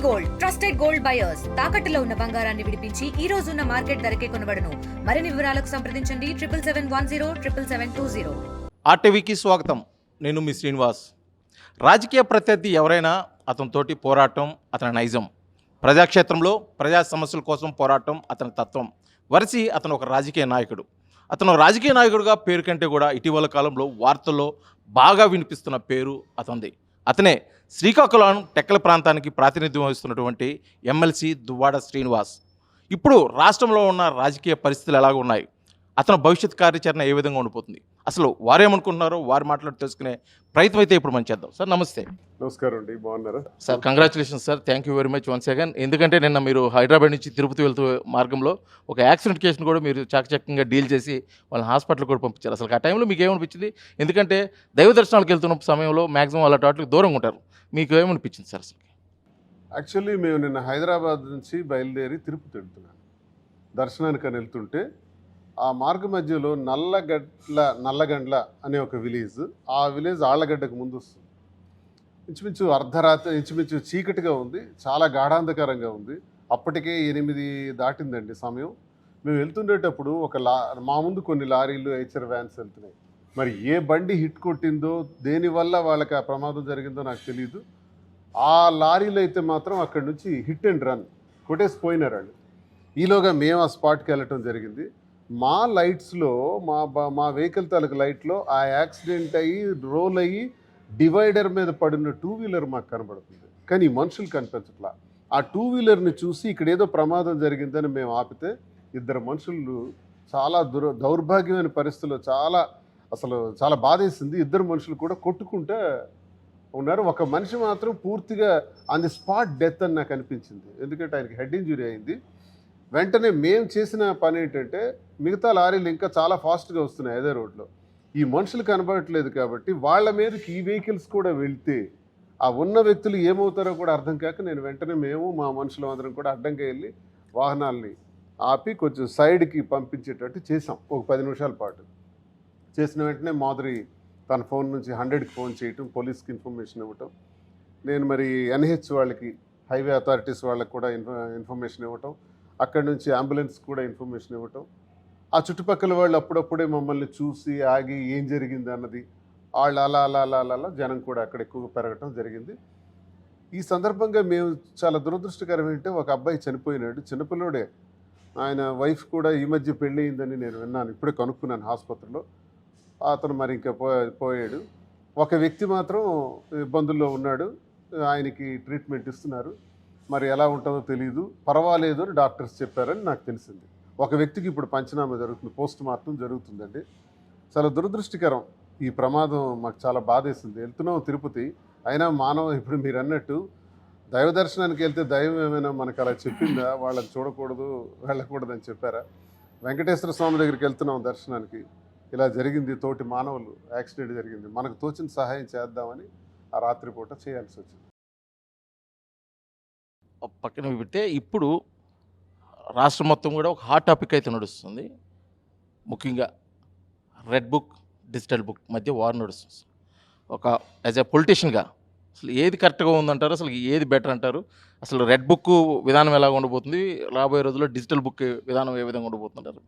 Gold trusted gold buyers తాకట్టులో ఉన్న బంగారాన్ని విడిపించి ఈ రోజు ఉన్న మార్కెట్ ధరకే కొనబడును. మరిన్ని వివరాలకు సంప్రదించండి 7771077720. ఆర్టీవీకి స్వాగతం. నేను మీ శ్రీనివాస్. రాజకీయ ప్రత్యర్థి ఎవరైనా అతనితోటి పోరాటం అతని నైజం, ప్రజాక్షేత్రంలో ప్రజా సమస్యల కోసం పోరాటం అతని తత్వం. వరసి అతను ఒక రాజకీయ నాయకుడు. అతను రాజకీయ నాయకుడిగా పేరు కంటే కూడా ఇటీవల కాలంలో వార్తల్లో బాగా వినిపిస్తున్న పేరు అతనిది. అతనే శ్రీకాకుళం టెక్కల ప్రాంతానికి ప్రాతినిధ్యం వహిస్తున్నటువంటి ఎమ్మెల్సీ దువ్వాడ శ్రీనివాస్. ఇప్పుడు రాష్ట్రంలో ఉన్న రాజకీయ పరిస్థితులు ఎలాగ ఉన్నాయి, అతని భవిష్యత్ కార్యాచరణ ఏ విధంగా ఉండిపోతుంది, అసలు వారేమనుకుంటున్నారో వారు మాట్లాడి తెలుసుకునే ప్రయత్నం అయితే ఇప్పుడు మనం చేద్దాం. సార్ నమస్తే. నమస్కారం అండి, బాగున్నారా sir? Congratulations sir, thank you very much once again. ఎందుకంటే నిన్న మీరు హైదరాబాద్ నుంచి తిరుపతి వెళ్తూ మార్గంలో ఒక యాక్సిడెంట్ కేసును కూడా మీరు చాకచక్యంగా డీల్ చేసి వాళ్ళని హాస్పిటల్ కూడా పంపించారు. అసలు ఆ టైంలో మీకు ఏమనిపించింది? ఎందుకంటే దైవ దర్శనాలకు వెళ్తున్న సమయంలో మ్యాక్సిమం వాళ్ళ వాటికి దూరంగా ఉంటారు. మీకు ఏమనిపించింది సార్ అసలు? యాక్చువల్లీ మేము నిన్న హైదరాబాద్ నుంచి బయలుదేరి తిరుపతి వెళ్తున్నాను. దర్శనానికి అని వెళ్తుంటే ఆ మార్గ మధ్యలో నల్లగండ్ల అనే ఒక విలేజ్, ఆ విలేజ్ ఆళ్లగడ్డకు ముందు వస్తుంది. ఇంచుమించు అర్ధరాత్రి, ఇంచుమించు చీకటిగా ఉంది, చాలా గాఢాంధకరంగా ఉంది. అప్పటికే 8 దాటిందండి సమయం. మేము వెళ్తుండేటప్పుడు మా ముందు కొన్ని లారీలు, హెచ్చర్ వ్యాన్స్ వెళ్తున్నాయి. మరి ఏ బండి హిట్ కొట్టిందో, దేనివల్ల వాళ్ళకి ఆ ప్రమాదం జరిగిందో నాకు తెలియదు. ఆ లారీలు అయితే మాత్రం అక్కడి నుంచి హిట్ అండ్ రన్ కొట్టేసి పోయినారు వాళ్ళు. ఈలోగా మేము ఆ స్పాట్కి వెళ్ళటం జరిగింది. మా లైట్స్లో, మా వెహికల్ తాలూకు లైట్లో ఆ యాక్సిడెంట్ అయ్యి రోల్ అయ్యి డివైడర్ మీద పడిన 2 వీలర్ మాకు కనబడుతుంది, కానీ మనుషులు కనిపించట్లా. ఆ 2 వీలర్ని చూసి ఇక్కడ ఏదో ప్రమాదం జరిగిందని మేము ఆపితే 2 మనుషులు చాలా దౌర్భాగ్యమైన పరిస్థితుల్లో, చాలా బాధేసింది. 2 మనుషులు కూడా కొట్టుకుంటే ఉన్నారు. ఒక మనిషి మాత్రం పూర్తిగా ఆన్ ది స్పాట్ డెత్ అని నాకు అనిపించింది, ఎందుకంటే ఆయనకి హెడ్ ఇంజురీ అయింది. వెంటనే మేము చేసిన పని ఏంటంటే, మిగతా లారీలు ఇంకా చాలా ఫాస్ట్గా వస్తున్నాయి అదే రోడ్లో, ఈ మనుషులు కనబడట్లేదు కాబట్టి వాళ్ళ మీదకి ఈ వెహికల్స్ కూడా వెళ్తే ఆ ఉన్న వ్యక్తులు ఏమవుతారో కూడా అర్థం కాక నేను వెంటనే మా మనుషులు అందరం కూడా అడ్డంగా వెళ్ళి వాహనాల్ని ఆపి కొంచెం సైడ్కి పంపించేటట్టు చేసాం. ఒక 10 నిమిషాల పాటు చేసిన వెంటనే మాధురి తన ఫోన్ నుంచి 100కి ఫోన్ చేయటం, పోలీస్కి ఇన్ఫర్మేషన్ ఇవ్వటం, నేను మరి ఎన్హెచ్ వాళ్ళకి, హైవే అథారిటీస్ వాళ్ళకి కూడా ఇన్ఫర్మేషన్ ఇవ్వటం, అక్కడి నుంచి అంబులెన్స్ కూడా ఇన్ఫర్మేషన్ ఇవ్వటం. ఆ చుట్టుపక్కల వాళ్ళు అప్పుడప్పుడే మమ్మల్ని చూసి ఆగి ఏం జరిగింది అన్నది, వాళ్ళు అలా జనం కూడా అక్కడ ఎక్కువగా పెరగటం జరిగింది. ఈ సందర్భంగా మేము చాలా దురదృష్టకరం ఏంటంటే, ఒక అబ్బాయి చనిపోయినాడు, చిన్నపిల్లోడే. ఆయన వైఫ్ కూడా ఈ మధ్య పెళ్ళి అయిందని నేను విన్నాను, ఇప్పుడే కనుక్కున్నాను హాస్పిటల్లో. అతను మరి ఇంకా పోయాడు. ఒక వ్యక్తి మాత్రం ఇబ్బందుల్లో ఉన్నాడు, ఆయనకి ట్రీట్మెంట్ ఇస్తున్నారు. మరి ఎలా ఉంటుందో తెలియదు, పర్వాలేదు అని డాక్టర్స్ చెప్పారని నాకు తెలిసింది. ఒక వ్యక్తికి ఇప్పుడు పంచనామా జరుగుతుంది, పోస్ట్ మార్టం జరుగుతుందండి. చాలా దురదృష్టకరం ఈ ప్రమాదం, మాకు చాలా బాధేసింది. వెళ్తున్నాం తిరుపతి, అయినా ఇప్పుడు మీరు అన్నట్టు దైవ దర్శనానికి వెళ్తే దైవం ఏమైనా మనకు అలా చెప్పిందా, వాళ్ళని చూడకూడదు వెళ్ళకూడదు అని చెప్పారా? వెంకటేశ్వర స్వామి దగ్గరికి వెళ్తున్నాం దర్శనానికి, ఇలా జరిగింది, తోటి మానవులు యాక్సిడెంట్ జరిగింది, మనకు తోచిన సహాయం చేద్దామని ఆ రాత్రిపూట చేయాల్సి వచ్చింది. పక్కన పెడితే ఇప్పుడు రాష్ట్రం మొత్తం కూడా ఒక హాట్ టాపిక్ అయితే నడుస్తుంది. ముఖ్యంగా రెడ్ బుక్, డిజిటల్ బుక్ మధ్య వార్ నడుస్తుంది. యాజ్ ఎ పొలిటీషియన్గా అసలు ఏది కరెక్ట్గా ఉందంటారు, అసలు ఏది బెటర్ అంటారు? అసలు రెడ్ బుక్ విధానం ఎలా ఉండబోతుంది, రాబోయే రోజుల్లో డిజిటల్ బుక్ విధానం ఏ విధంగా ఉండబోతుంటారు?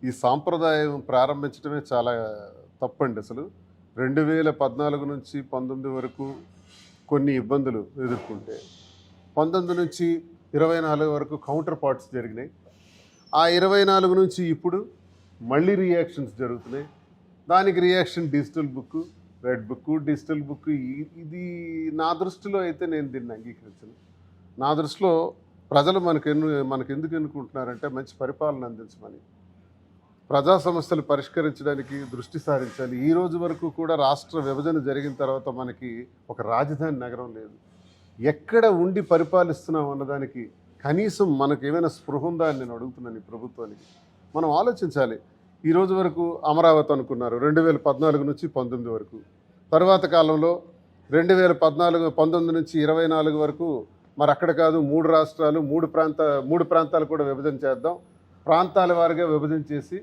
ఈ సాంప్రదాయం ప్రారంభించడమే చాలా తప్పండి. అసలు 2014 నుంచి 19 వరకు కొన్ని ఇబ్బందులు ఎదుర్కొంటే, 19 నుంచి 24 వరకు కౌంటర్ పార్ట్స్ జరిగినాయి. ఆ 24 నుంచి ఇప్పుడు మళ్ళీ రియాక్షన్స్ జరుగుతున్నాయి. దానికి reaction digital book, red book, digital book. ఇది నా దృష్టిలో అయితే నేను దీన్ని అంగీకరించను. నా దృష్టిలో ప్రజలు మనకు ఎందుకు ఎన్నుకుంటున్నారంటే మంచి పరిపాలన అందించమని, ప్రజా సమస్యలు పరిష్కరించడానికి దృష్టి సారించాలి. ఈ రోజు వరకు కూడా రాష్ట్ర విభజన జరిగిన తర్వాత మనకి ఒక రాజధాని నగరం లేదు. ఎక్కడ ఉండి పరిపాలిస్తున్నాం అన్నదానికి కనీసం మనకు ఏమైనా స్పృహ ఉందా అని నేను అడుగుతున్నాను ఈ ప్రభుత్వానికి. మనం ఆలోచించాలి. ఈ రోజు వరకు అమరావతి అనుకున్నారు 2014 నుంచి 19 వరకు. తర్వాత కాలంలో 2019 నుంచి 24 వరకు మరి అక్కడ కాదు, 3 రాష్ట్రాలు, 3 ప్రాంతాలు కూడా విభజన చేద్దాం, ప్రాంతాల వారిగా విభజన చేసి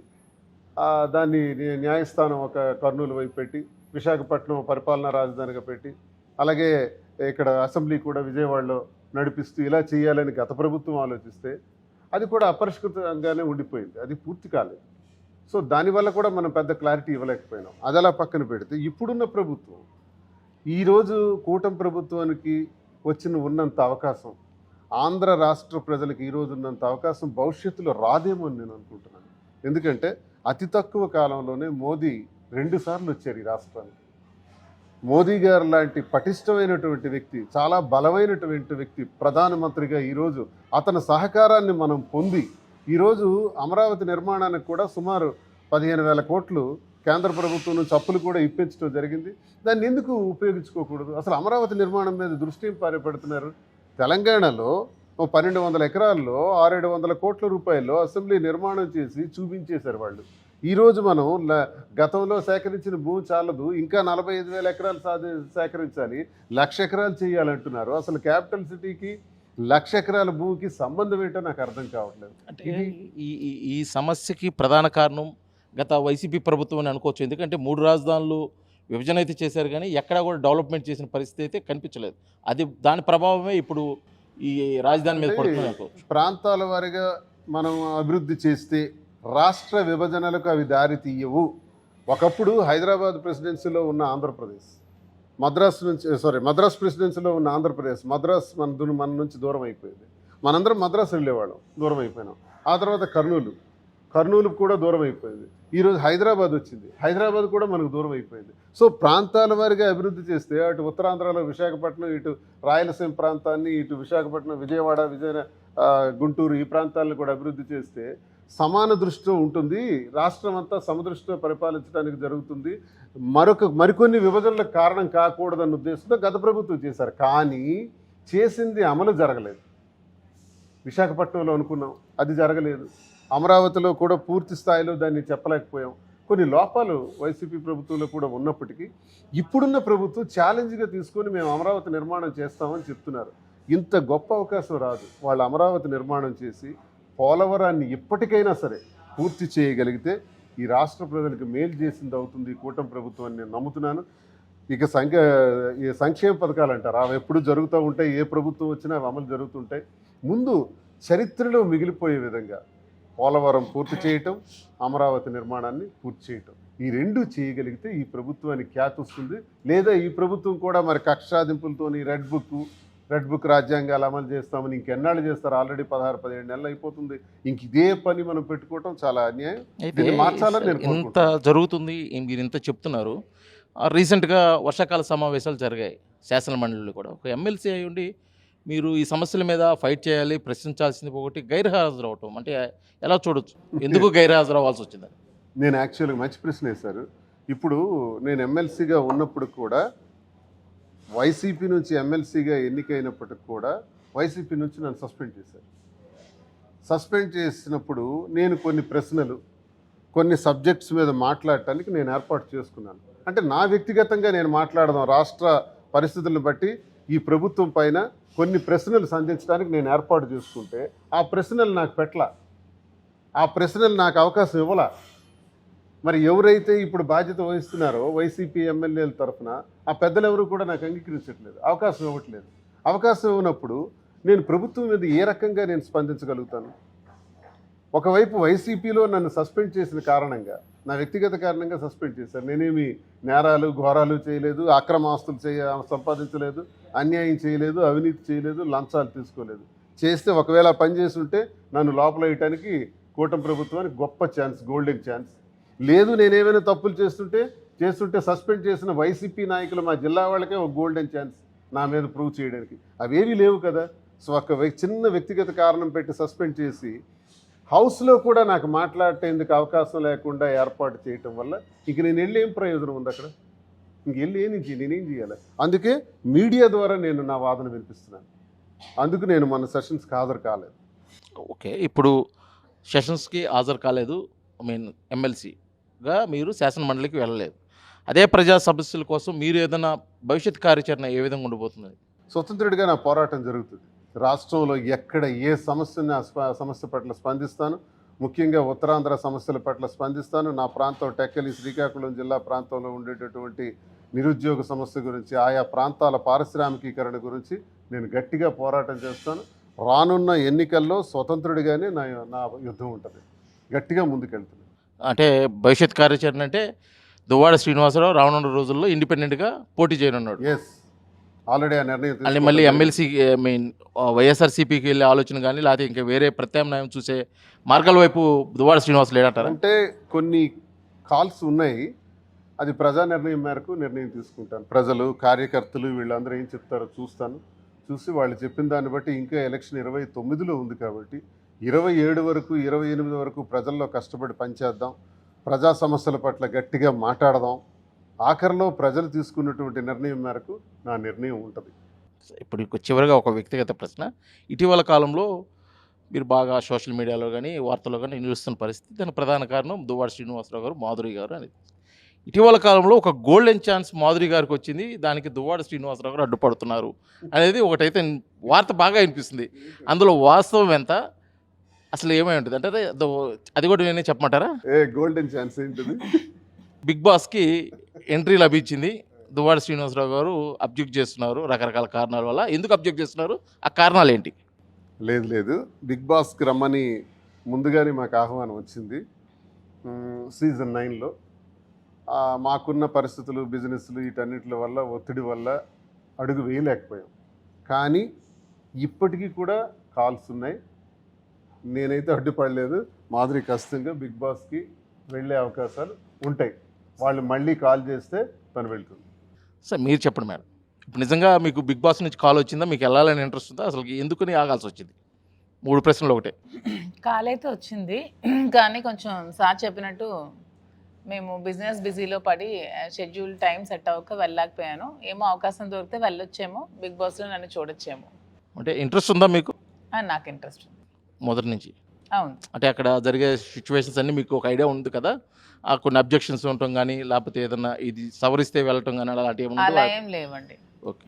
దాన్ని న్యాయస్థానం ఒక కర్నూలు వైపు పెట్టి, విశాఖపట్నం పరిపాలనా రాజధానిగా పెట్టి, అలాగే ఇక్కడ అసెంబ్లీ కూడా విజయవాడలో నడిపిస్తూ ఇలా చేయాలని గత ప్రభుత్వం ఆలోచిస్తే అది కూడా అపరిష్కృతంగానే ఉండిపోయింది, అది పూర్తి కాలేదు. సో దానివల్ల కూడా మనం పెద్ద క్లారిటీ ఇవ్వలేకపోయినాం. అది అలా పక్కన పెడితే ఇప్పుడున్న ప్రభుత్వం ఈరోజు కూటమి ప్రభుత్వానికి ఉన్నంత అవకాశం ఆంధ్ర రాష్ట్ర ప్రజలకు ఈరోజు ఉన్నంత అవకాశం భవిష్యత్తులో రాదేమో అని నేను అనుకుంటున్నాను. ఎందుకంటే అతి తక్కువ కాలంలోనే మోదీ 2 సార్లు వచ్చారు ఈ రాష్ట్రానికి. మోదీ గారు లాంటి పటిష్టమైనటువంటి వ్యక్తి, చాలా బలమైనటువంటి వ్యక్తి ప్రధానమంత్రిగా ఈరోజు అతని సహకారాన్ని మనం పొంది ఈరోజు అమరావతి నిర్మాణానికి కూడా సుమారు 15,000 కోట్లు కేంద్ర ప్రభుత్వం నుంచి అప్పులు కూడా ఇప్పించడం జరిగింది. దాన్ని ఎందుకు ఉపయోగించుకోకూడదు? అసలు అమరావతి నిర్మాణం మీద దృష్టి పెడుతున్నారు. తెలంగాణలో 1,200 ఎకరాల్లో 600-700 కోట్ల రూపాయల్లో అసెంబ్లీ నిర్మాణం చేసి చూపించేశారు వాళ్ళు. ఈరోజు మనం గతంలో సేకరించిన భూమి చాలదు, ఇంకా 45,000 ఎకరాలు సేకరించాలి, 1,00,000 ఎకరాలు చేయాలంటున్నారు. అసలు క్యాపిటల్ సిటీకి 1,00,000 ఎకరాల భూమికి సంబంధం ఏంటో నాకు అర్థం కావట్లేదు. అంటే ఈ సమస్యకి ప్రధాన కారణం గత వైసీపీ ప్రభుత్వం అని అనుకోవచ్చు. ఎందుకంటే 3 రాజధానులు విభజన అయితే చేశారు, కానీ ఎక్కడా కూడా డెవలప్మెంట్ చేసిన పరిస్థితి అయితే కనిపించలేదు. అది దాని ప్రభావమే ఇప్పుడు ఈ రాజధాని మీద పడుతుంది అనుకోవచ్చు. ప్రాంతాల వారీగా మనం అభివృద్ధి చేస్తే రాష్ట్ర విభజనలకు అవి దారి తీయవు. ఒకప్పుడు హైదరాబాద్ ప్రెసిడెన్సీలో ఉన్న ఆంధ్రప్రదేశ్, మద్రాస్ ప్రెసిడెన్సీలో ఉన్న ఆంధ్రప్రదేశ్, మద్రాస్ మన నుంచి దూరం అయిపోయింది. మనందరం మద్రాసు వెళ్ళేవాళ్ళం, దూరం అయిపోయినాం. ఆ తర్వాత కర్నూలు కూడా దూరం అయిపోయింది. ఈరోజు హైదరాబాద్ వచ్చింది, హైదరాబాద్ కూడా మనకు దూరం అయిపోయింది. సో ప్రాంతాల వారిగా అభివృద్ధి చేస్తే అటు ఉత్తరాంధ్రలో విశాఖపట్నం, ఇటు రాయలసీమ ప్రాంతాన్ని, ఇటు విశాఖపట్నం, విజయవాడ, గుంటూరు ఈ ప్రాంతాలను కూడా అభివృద్ధి చేస్తే సమాన దృష్టితో ఉంటుంది, రాష్ట్రం అంతా సమదృష్టితో పరిపాలించడానికి జరుగుతుంది, మరికొన్ని విభజనలకు కారణం కాకూడదన్న ఉద్దేశంతో గత ప్రభుత్వం చేశారు. కానీ చేసింది అమలు జరగలేదు. విశాఖపట్నంలో అనుకున్నాం, అది జరగలేదు. అమరావతిలో కూడా పూర్తి స్థాయిలో దాన్ని చెప్పలేకపోయాం. కొన్ని లోపాలు వైసీపీ ప్రభుత్వంలో కూడా ఉన్నప్పటికీ ఇప్పుడున్న ప్రభుత్వం ఛాలెంజ్గా తీసుకొని మేము అమరావతి నిర్మాణం చేస్తామని చెప్తున్నారు. ఇంత గొప్ప అవకాశం రాదు. వాళ్ళు అమరావతి నిర్మాణం చేసి పోలవరాన్ని ఇప్పటికైనా సరే పూర్తి చేయగలిగితే ఈ రాష్ట్ర ప్రజలకు మేలు చేసింది అవుతుంది ఈ కూటమి ప్రభుత్వం అని నేను నమ్ముతున్నాను. ఇక ఈ సంక్షేమ పథకాలు అంటారు, అవి ఎప్పుడు జరుగుతూ ఉంటాయి, ఏ ప్రభుత్వం వచ్చినా అవి అమలు జరుగుతుంటాయి. ముందు చరిత్రలో మిగిలిపోయే విధంగా పోలవరం పూర్తి చేయటం, అమరావతి నిర్మాణాన్ని పూర్తి చేయటం, ఈ 2 చేయగలిగితే ఈ ప్రభుత్వానికి ఖ్యాతి వస్తుంది. లేదా ఈ ప్రభుత్వం కూడా మరి కక్ష సాధింపులతోని రెడ్ బుక్ రాజ్యాంగాలు అమలు చేస్తామని ఇంకెన్నాళ్ళు చేస్తారు? ఆల్రెడీ 16-17 నెలలు అయిపోతుంది. ఇంక ఇదే పని మనం పెట్టుకోవటం చాలా అన్యాయం. దీన్ని మార్చాలని నేను ఇంత జరుగుతుంది, మీరు ఇంత చెప్తున్నారు. రీసెంట్గా వర్షాకాల సమావేశాలు జరిగాయి శాసన మండలిలో కూడా. ఒక ఎమ్మెల్సీ అయి ఉండి మీరు ఈ సమస్యల మీద ఫైట్ చేయాలి, ప్రశ్నించాల్సింది ఒకటి, గైర్హాజరు అవటం అంటే ఎలా చూడొచ్చు? ఎందుకు గైర్హాజరు అవ్వాల్సి వచ్చింది? నేను యాక్చువల్గా మంచి ప్రశ్న వేశారు. ఇప్పుడు నేను ఎమ్మెల్సీగా ఉన్నప్పుడు కూడా, వైసీపీ నుంచి ఎమ్మెల్సీగా ఎన్నికైనప్పటికి కూడా వైసీపీ నుంచి నన్ను సస్పెండ్ చేశారు. సస్పెండ్ చేసినప్పుడు నేను కొన్ని ప్రశ్నలు, కొన్ని సబ్జెక్ట్స్ మీద మాట్లాడటానికి నేను ఏర్పాటు చేసుకున్నాను. అంటే నా వ్యక్తిగతంగా నేను మాట్లాడదాం, రాష్ట్ర పరిస్థితులను బట్టి ఈ ప్రభుత్వం పైన కొన్ని ప్రశ్నలు సంధించడానికి నేను ఏర్పాటు చేసుకుంటే ఆ ప్రశ్నలు నాకు పెట్టలా, ఆ ప్రశ్నలు నాకు అవకాశం ఇవ్వలా. మరి ఎవరైతే ఇప్పుడు బాధ్యత వహిస్తున్నారో వైసీపీ ఎమ్మెల్యేల తరఫున ఆ పెద్దలు ఎవరు కూడా నాకు అంగీకరించట్లేదు, అవకాశం ఇవ్వట్లేదు. అవకాశం ఇవ్వనప్పుడు నేను ప్రభుత్వం మీద ఏ రకంగా నేను స్పందించగలుగుతాను? ఒకవైపు వైసీపీలో నన్ను సస్పెండ్ చేసిన కారణంగా, నా వ్యక్తిగత కారణంగా సస్పెండ్ చేశారు. నేనేమి నేరాలు ఘోరాలు చేయలేదు, అక్రమ ఆస్తులు సంపాదించలేదు, అన్యాయం చేయలేదు, అవినీతి చేయలేదు, లంచాలు తీసుకోలేదు. చేస్తే ఒకవేళ పని చేసి ఉంటే నన్ను లోపల వేయటానికి కూటమి ప్రభుత్వానికి గొప్ప ఛాన్స్, గోల్డెన్ ఛాన్స్. లేదు నేనేమైనా తప్పులు చేస్తుంటే సస్పెండ్ చేసిన వైసీపీ నాయకులు మా జిల్లా వాళ్ళకే ఒక గోల్డెన్ ఛాన్స్ నా మీద ప్రూవ్ చేయడానికి. అవేమీ లేవు కదా. సో ఒక చిన్న వ్యక్తిగత కారణం పెట్టి సస్పెండ్ చేసి హౌస్లో కూడా నాకు మాట్లాడేందుకు అవకాశం లేకుండా ఏర్పాటు చేయటం వల్ల ఇంక నేను వెళ్ళి ఏం ప్రయోజనం ఉంది అక్కడ? ఇంకెళ్ళి నేనేం చేయాలి? అందుకే మీడియా ద్వారా నేను నా వాదన వినిపిస్తున్నాను. అందుకు నేను మన సెషన్స్కి హాజరు కాలేదు. ఓకే, ఇప్పుడు సెషన్స్కి హాజరు కాలేదు, ఎమ్మెల్సీగా మీరు శాసన మండలికి వెళ్ళలేదు. అదే ప్రజా సమస్యల కోసం మీరు ఏదైనా భవిష్యత్ కార్యాచరణ ఏ విధంగా ఉండబోతుంది? స్వతంత్రుడిగా నా పోరాటం జరుగుతుంది. రాష్ట్రంలో ఎక్కడ ఏ సమస్యని సమస్య పట్ల స్పందిస్తాను. ముఖ్యంగా ఉత్తరాంధ్ర సమస్యల పట్ల స్పందిస్తాను. నా ప్రాంతం టెక్కలి శ్రీకాకుళం జిల్లా ప్రాంతంలో ఉండేటటువంటి నిరుద్యోగ సమస్య గురించి, ఆయా ప్రాంతాల పారిశ్రామికీకరణ గురించి నేను గట్టిగా పోరాటం చేస్తాను. రానున్న ఎన్నికల్లో స్వతంత్రుడిగానే నా యుద్ధం ఉంటుంది. గట్టిగా ముందుకెళ్తున్నాను. అంటే భవిష్యత్ కార్యాచరణ అంటే దువ్వాడ శ్రీనివాసరావు రానున్న రోజుల్లో ఇండిపెండెంట్గా పోటీ చేయనున్నాడు. ఎస్, ఆల్రెడీ ఆ నిర్ణయం మళ్ళీ మళ్ళీ ఎమ్మెల్సీ మీన్ వైఎస్ఆర్సీపీకి వెళ్ళే ఆలోచన కానీ లేకపోతే ఇంకా వేరే ప్రత్యామ్నాయం చూసే మార్గాల వైపు దువ్వాడ శ్రీనివాస్ లేడంటారా? అంటే కొన్ని కాల్స్ ఉన్నాయి, అది ప్రజా నిర్ణయం మేరకు నిర్ణయం తీసుకుంటాను. ప్రజలు, కార్యకర్తలు వీళ్ళందరూ ఏం చెప్తారో చూసి వాళ్ళు చెప్పిన దాన్ని బట్టి, ఇంకా ఎలక్షన్ 29లో ఉంది కాబట్టి 27 వరకు 28 వరకు ప్రజల్లో కష్టపడి పనిచేద్దాం, ప్రజా సమస్యల పట్ల గట్టిగా మాట్లాడదాం. ఆఖరిలో ప్రజలు తీసుకున్నటువంటి నిర్ణయం మేరకు నా నిర్ణయం ఉంటుంది. ఇప్పుడు చివరిగా ఒక వ్యక్తిగత ప్రశ్న. ఇటీవల కాలంలో మీరు బాగా సోషల్ మీడియాలో కానీ వార్తల్లో కానీ నిలుస్తున్న పరిస్థితి, దాని ప్రధాన కారణం దువ్వాడ శ్రీనివాసరావు గారు, మాధురి గారు అనేది. ఇటీవల కాలంలో ఒక గోల్డెన్ ఛాన్స్ మాధురి గారికి వచ్చింది, దానికి దువ్వాడ శ్రీనివాసరావు గారు అడ్డుపడుతున్నారు అనేది ఒకటైతే వార్త బాగా వినిపిస్తుంది. అందులో వాస్తవం ఎంత, అసలు ఏమై ఉంటుంది అంటే అది కూడా నేనే చెప్పమంటారా? గోల్డెన్ ఛాన్స్ ఏంటిది? బిగ్ బాస్కి ఎంట్రీ లభించింది, దువ్వాడ శ్రీనివాసరావు గారు అబ్జెక్ట్ చేస్తున్నారు రకరకాల కారణాల వల్ల. ఎందుకు అబ్జెక్ట్ చేస్తున్నారు, ఆ కారణాలు ఏంటి? లేదు, బిగ్ బాస్కి రమ్మని ముందుగానే మాకు ఆహ్వానం వచ్చింది. సీజన్ 9లో మాకున్న పరిస్థితులు, బిజినెస్లు, వీటన్నిటి వల్ల, ఒత్తిడి వల్ల అడుగు వేయలేకపోయాం. కానీ ఇప్పటికీ కూడా కాల్స్ ఉన్నాయి. నేనైతే అడ్డుపడలేదు. మాధురి ఖచ్చితంగా బిగ్ బాస్కి వెళ్ళే అవకాశాలు ఉంటాయి. వాళ్ళు మళ్ళీ కాల్ చేస్తే తను వెళ్తుంది. సార్ మీరు చెప్పండి మేడం, ఇప్పుడు నిజంగా మీకు బిగ్ బాస్ నుంచి కాల్ వచ్చిందా, మీకు వెళ్ళాలని ఇంట్రెస్ట్ ఉందా, అసలు ఎందుకని ఆగాల్సి వచ్చింది? 3 ప్రశ్నలు ఒకటే. కాల్ అయితే వచ్చింది, కానీ కొంచెం సార్ చెప్పినట్టు మేము బిజీలో పడి షెడ్యూల్ టైం సెట్ అవ్వక వెళ్ళలేకపోయాను. ఏమో అవకాశం దొరికితే వెళ్ళొచ్చేమో, బిగ్ బాస్లో నన్ను చూడొచ్చేమో. అంటే ఇంట్రెస్ట్ ఉందా మీకు? నాకు ఇంట్రెస్ట్ ఉంది మొదటి నుంచి. అవును, అంటే అక్కడ జరిగే సిచ్యువేషన్స్ అన్నీ మీకు ఒక ఐడియా ఉంది కదా, కొన్ని అబ్జెక్షన్స్ ఉండటం కానీ లేకపోతే ఏదన్నా ఇది సవరిస్తే వెళ్ళటం కానీ అలాంటి అలా ఏం లేవండి. ఓకే.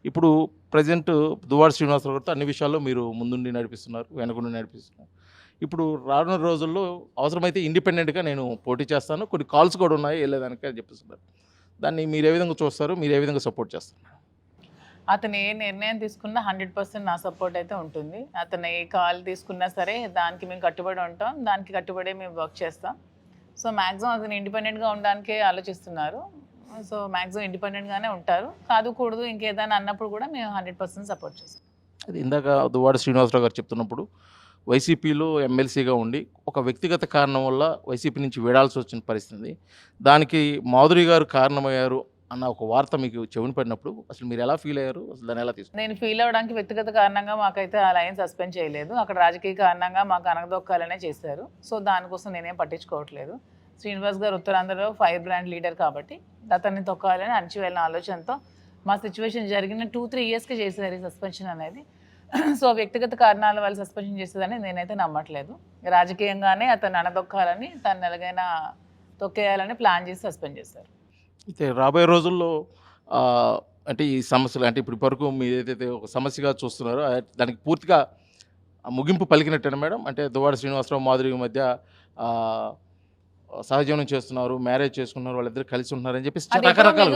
ఇప్పుడు ప్రజెంట్ దువ్వాడ శ్రీనివాసరావు గారితో అన్ని విషయాల్లో మీరు ముందుండి నడిపిస్తున్నారు, వెనకుండి నడిపిస్తున్నారు. ఇప్పుడు రానున్న రోజుల్లో అవసరమైతే ఇండిపెండెంట్గా నేను పోటీ చేస్తాను, కొన్ని కాల్స్ కూడా ఉన్నాయి వెళ్ళేదానికి అని చెప్పిస్తున్నారు. దాన్ని మీరు ఏ విధంగా చూస్తారు, మీరు ఏ విధంగా సపోర్ట్ చేస్తారు? అతను ఏ నిర్ణయం తీసుకున్నా 100% నా సపోర్ట్ అయితే ఉంటుంది. అతను ఏ కాల్ తీసుకున్నా సరే దానికి మేము కట్టుబడి ఉంటాం, దానికి కట్టుబడి మేము వర్క్ చేస్తాం. సో మ్యాక్సిమం అతను ఇండిపెండెంట్గా ఉండడానికే ఆలోచిస్తున్నారు. సో మ్యాక్సిమం ఇండిపెండెంట్గానే ఉంటారు. కాదు ఇంకేదైనా అన్నప్పుడు కూడా మేము 100% సపోర్ట్ చేస్తాం. అది ఇందాక దువ్వాడ శ్రీనివాసరావు గారు చెప్తున్నప్పుడు వైసీపీలో ఎమ్మెల్సీగా ఉండి ఒక వ్యక్తిగత కారణం వల్ల వైసీపీ నుంచి వీడాల్సి వచ్చిన పరిస్థితి, దానికి మాధురి గారు కారణమయ్యారు అన్న ఒక వార్త మీకు చెవిని పడినప్పుడు అసలు మీరు ఎలా ఫీల్ అయ్యారు, అసలు దాన్ని ఎలా తీసుకున్నారు? నేను ఫీల్ అవ్వడానికి వ్యక్తిగత కారణంగా మాకైతే ఆ లైన్ సస్పెండ్ చేయలేదు. అక్కడ రాజకీయ కారణంగా మాకు అనగదొక్కాలనే చేశారు. సో దానికోసం నేనేం పట్టించుకోవట్లేదు. శ్రీనివాస్ గారు ఉత్తరాంధ్రలో ఫైర్ బ్రాండ్ లీడర్ కాబట్టి అతన్ని తొక్కాలని అణచివేయాలన్న ఆలోచనతో మా సిచ్యువేషన్ జరిగిన 2-3 ఇయర్స్కి చేసేది ఈ సస్పెన్షన్ అనేది. సో వ్యక్తిగత కారణాల వల్ల సస్పెన్షన్ చేసేదని నేనైతే నమ్మట్లేదు. రాజకీయంగానే అతన్ని అనదొక్కాలని, తను ఎలాగైనా తొక్కేయాలని ప్లాన్ చేసి సస్పెండ్ చేశారు. అయితే రాబోయే రోజుల్లో అంటే ఈ సమస్యలు అంటే ఇప్పుడు వరకు మీరు ఏదైతే ఒక సమస్యగా చూస్తున్నారో దానికి పూర్తిగా ముగింపు పలికినట్టేనా మేడం? అంటే దువ్వాడ శ్రీనివాసరావు మాధురి మధ్య సహజీవనం చేస్తున్నారు, మ్యారేజ్ చేసుకున్నారు, వాళ్ళిద్దరు కలిసి ఉంటున్నారని చెప్పి రకరకాల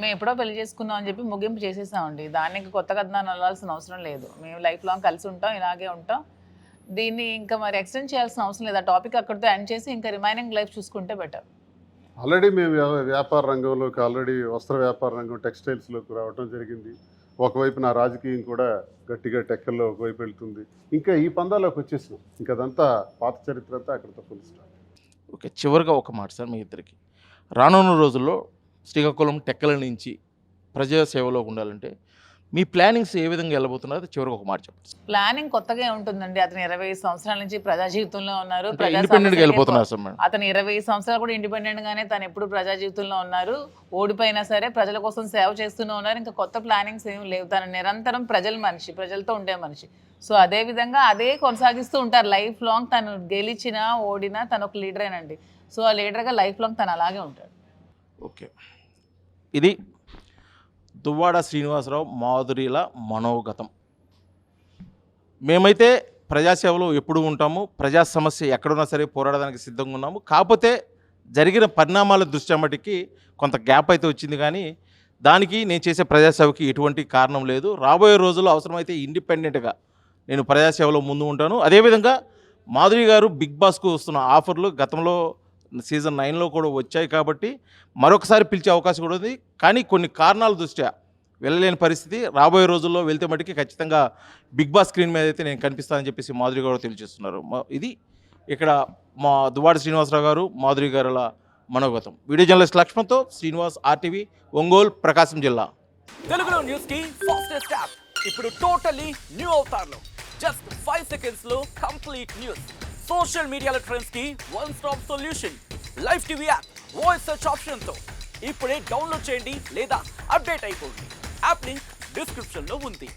మేము ఎప్పుడో పెళ్లి చేసుకున్నాం అని చెప్పి ముగింపు చేసేసామండి. దానికి కొత్త కథనాన్ని వెళ్ళాల్సిన అవసరం లేదు. మేము లైఫ్ లాంగ్ కలిసి ఉంటాం, ఇలాగే ఉంటాం. దీన్ని ఇంకా మరి ఎక్స్టెండ్ చేయాల్సిన అవసరం లేదు. ఆ టాపిక్ అక్కడితో ఎండ్ చేసి ఇంకా రిమైనింగ్ లైఫ్ చూసుకుంటే బెటర్. ఆల్రెడీ మేము వ్యాపార రంగంలోకి, ఆల్రెడీ వస్త్ర వ్యాపార రంగం, టెక్స్టైల్స్లోకి రావడం జరిగింది. ఒకవైపు నా రాజకీయం కూడా గట్టిగా టెక్కల్లో ఒకవైపు వెళ్తుంది. ఇంకా ఈ పందాలోకి వచ్చేసినాం. ఇంకా అదంతా పాత చరిత్ర అంతా అక్కడితో ఫుల్ స్టార్ట్. ఓకే, చివరిగా ఒక మాట సార్ మీ ఇద్దరికి. రానున్న రోజుల్లో శ్రీకాకుళం టెక్కల నుంచి ప్రజాసేవలో ఉండాలంటే మీ ప్లానింగ్స్ ఏ విధంగా వెళ్ళబోతున్నారు, చివరికి ఒక మాట చెప్పండి. ప్లానింగ్ కొత్తగా ఉంటుందండి. అతను 20 సంవత్సరాల నుంచి ప్రజా జీవితంలో ఉన్నారు. ఇండిపెండెంట్గా వెళ్ళిపోతున్నారు సార్ మేడం. అతను 20 సంవత్సరాలు కూడా ఇండిపెండెంట్ గానే తను ఎప్పుడు ప్రజా జీవితంలో ఉన్నారు. ఓడిపోయినా సరే ప్రజల కోసం సేవ చేస్తూనే ఉన్నారు. ఇంకా కొత్త ప్లానింగ్స్ ఏమి లేవు. తను నిరంతరం ప్రజల మనిషి, ప్రజలతో ఉండే మనిషి. సో అదే విధంగా అదే కొనసాగిస్తూ ఉంటారు లైఫ్ లాంగ్. తను గెలిచినా ఓడినా తను ఒక లీడరేనండి. సో ఆ లీడర్గా లైఫ్ లాంగ్ తను అలాగే ఉంటాడు. ఓకే, ఇది దువ్వాడ శ్రీనివాసరావు మాధురిల మనోగతం. మేమైతే ప్రజాసేవలో ఎప్పుడు ఉంటాము, ప్రజా సమస్య ఎక్కడున్నా సరే పోరాడడానికి సిద్ధంగా ఉన్నాము. కాకపోతే జరిగిన పరిణామాల దృష్ట్యా మటుకి కొంత గ్యాప్ అయితే వచ్చింది, కానీ దానికి నేను చేసే ప్రజాసేవకి ఎటువంటి కారణం లేదు. రాబోయే రోజుల్లో అవసరమైతే ఇండిపెండెంట్గా నేను ప్రజాసేవలో ముందు ఉంటాను. అదేవిధంగా మాధురి గారు బిగ్ బాస్కు వస్తున్న ఆఫర్లు గతంలో సీజన్ 9లో కూడా వచ్చాయి కాబట్టి మరొకసారి పిలిచే అవకాశం కూడా ఉంది. కానీ కొన్ని కారణాల దృష్ట్యా వెళ్ళలేని పరిస్థితి. రాబోయే రోజుల్లో వెళ్తే మటుకి ఖచ్చితంగా బిగ్ బాస్ స్క్రీన్ మీద అయితే నేను కనిపిస్తానని చెప్పేసి మాధురి గారు తెలియజేస్తున్నారు. ఇది ఇక్కడ మా దువ్వాడ శ్రీనివాసరావు గారు, మాధురి గారుల మనోగతం. వీడియో జర్నలిస్ట్ లక్ష్మణ్తో శ్రీనివాస్, RTV, ఒంగోలు, ప్రకాశం జిల్లా. తెలుగులో న్యూస్ కి ఫాస్టెస్ట్ యాప్ ఇప్పుడు టోటలీ న్యూ అవతార్లో జస్ట్ 5 seconds లో కంప్లీట్ న్యూస్. సోషల్ మీడియాలో ట్రెండ్స్ కి one stop solution. Live TV app voice search option తో ఇప్పుడే డౌన్లోడ్ చేయండి లేదా అప్డేట్ అయిపోండి. యాప్ లింక్ డిస్క్రిప్షన్ లో ఉంది.